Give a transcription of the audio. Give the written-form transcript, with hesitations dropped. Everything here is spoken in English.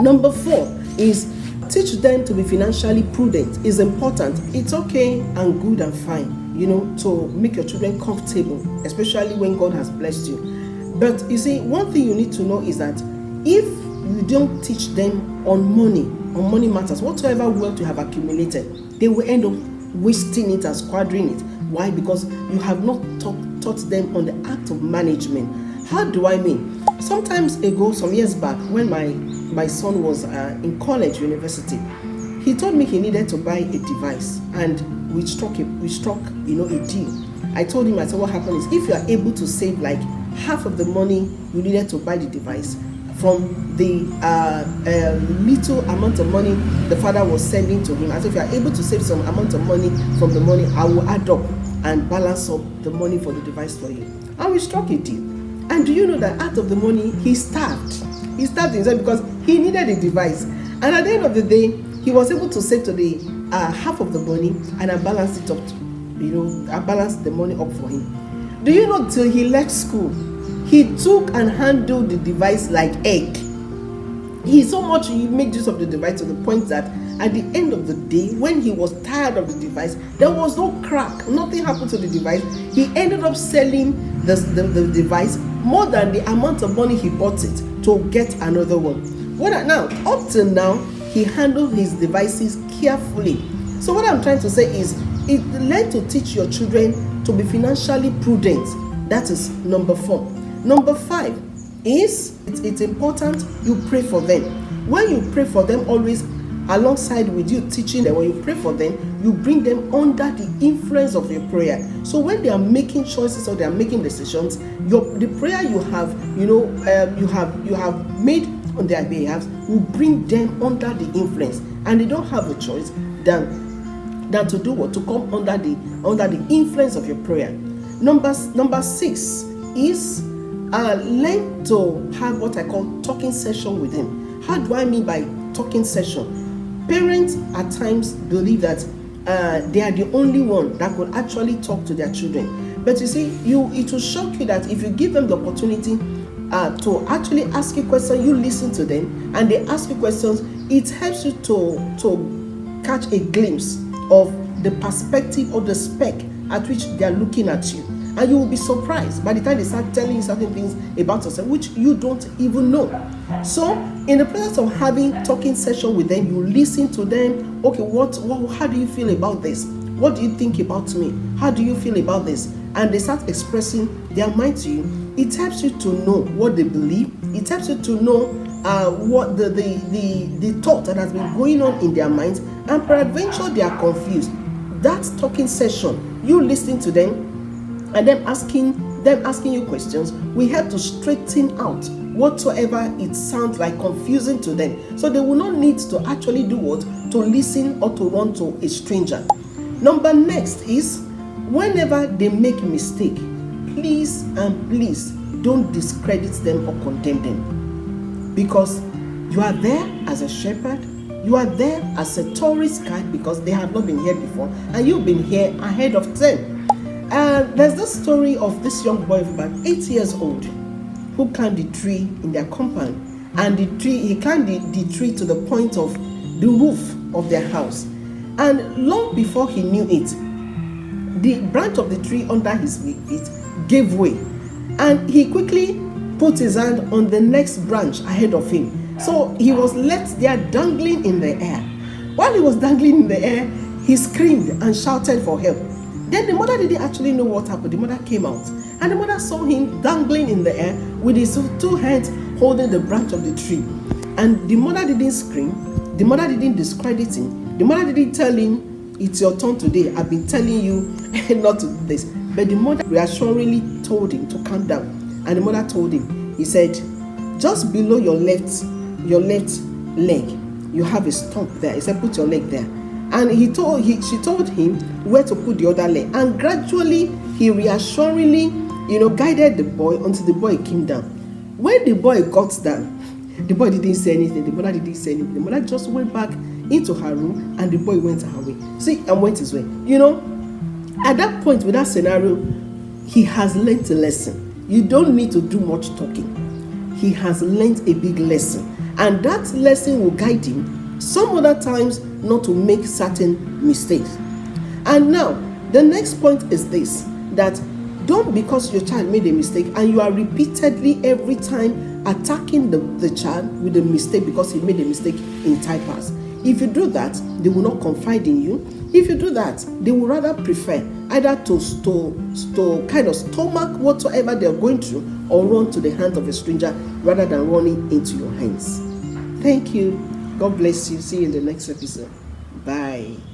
Number 4 is teach them to be financially prudent. Is important. It's okay and good and fine, to make your children comfortable, especially when God has blessed you. But you see, one thing you need to know is that if you don't teach them on money matters, whatsoever wealth you have accumulated, they will end up wasting it and squandering it. Why? Because you have not taught them on the act of management. How do I mean? Some years back, when my son was in college, university, he told me he needed to buy a device, and we struck a deal. I told him, what happened is, if you are able to save like half of the money you needed to buy the device from the little amount of money the father was sending to him, as if you are able to save some amount of money from the money, I will add up and balance up the money for the device for you. And we struck a deal. And do you know that out of the money, he starved himself because he needed a device. And at the end of the day, he was able to save to the half of the money, and I balanced it up. I balanced the money up for him. Do you know, till he left school, he took and handled the device like egg. He made use of the device to the point that at the end of the day, when he was tired of the device, there was no crack. Nothing happened to the device. He ended up selling the device more than the amount of money he bought it to get another one. Up till now, he handled his devices carefully. So what I'm trying to say is, learn to teach your children to be financially prudent. That is number 4. Number 5 is, it's important you pray for them. When you pray for them, always alongside with you teaching them, when you pray for them, you bring them under the influence of your prayer. So when they are making choices or they are making decisions, the prayer you have made on their behalf will bring them under the influence, and they don't have a choice than to do what? To come under the influence of your prayer. Number 6 is learn to have what I call talking session with them. How do I mean by talking session? Parents at times believe that they are the only one that could actually talk to their children. But you see, it will shock you that if you give them the opportunity to actually ask you questions, you listen to them, and they ask you questions, it helps you to catch a glimpse of the perspective or the speck at which they are looking at you. And you will be surprised by the time they start telling you certain things about yourself which you don't even know. So in the process of having talking session with them, you listen to them. Okay, how do you feel about this? What do you think about me? How do you feel about this? And they start expressing their mind to you. It helps you to know what they believe. It helps you to know what the thought that has been going on in their minds, and peradventure they are confused. That talking session, you listening to them and them asking you questions, we have to straighten out whatsoever it sounds like confusing to them, so they will not need to actually do what? To listen or to run to a stranger. Next is, whenever they make mistake, please don't discredit them or condemn them, because you are there as a shepherd. You are there as a tourist guide because they have not been here before, and you've been here ahead of them. There's this story of this young boy of about 8 years old who climbed the tree in their compound, and he climbed the tree to the point of the roof of their house. And long before he knew it, the branch of the tree under his feet gave way, and he quickly put his hand on the next branch ahead of him. So he was left there dangling in the air. While he was dangling in the air, he screamed and shouted for help. Then the mother didn't actually know what happened. The mother came out, and the mother saw him dangling in the air with his 2 hands holding the branch of the tree. And the mother didn't scream. The mother didn't discredit him. The mother didn't tell him, it's your turn today. I've been telling you not to do this. But the mother reassuringly told him to calm down. And the mother told him, he said, just below your left leg, you have a stump there. He said, put your leg there. And she told him where to put the other leg. And gradually, he reassuringly, guided the boy until the boy came down. When the boy got down, the boy didn't say anything. The mother didn't say anything. The mother just went back into her room, and the boy went her way. And went his way. At that point, with that scenario, he has learned a lesson. You don't need to do much talking. He has learned a big lesson. and that lesson will guide him some other times not to make certain mistakes. And now the next point is this, that don't, because your child made a mistake and you are repeatedly every time attacking the child with a mistake because he made a mistake in time past. If you do that, they will not confide in you. If you do that, they will rather prefer either to kind of stomach whatsoever they are going through or run to the hand of a stranger rather than running into your hands. Thank you. God bless you. See you in the next episode. Bye.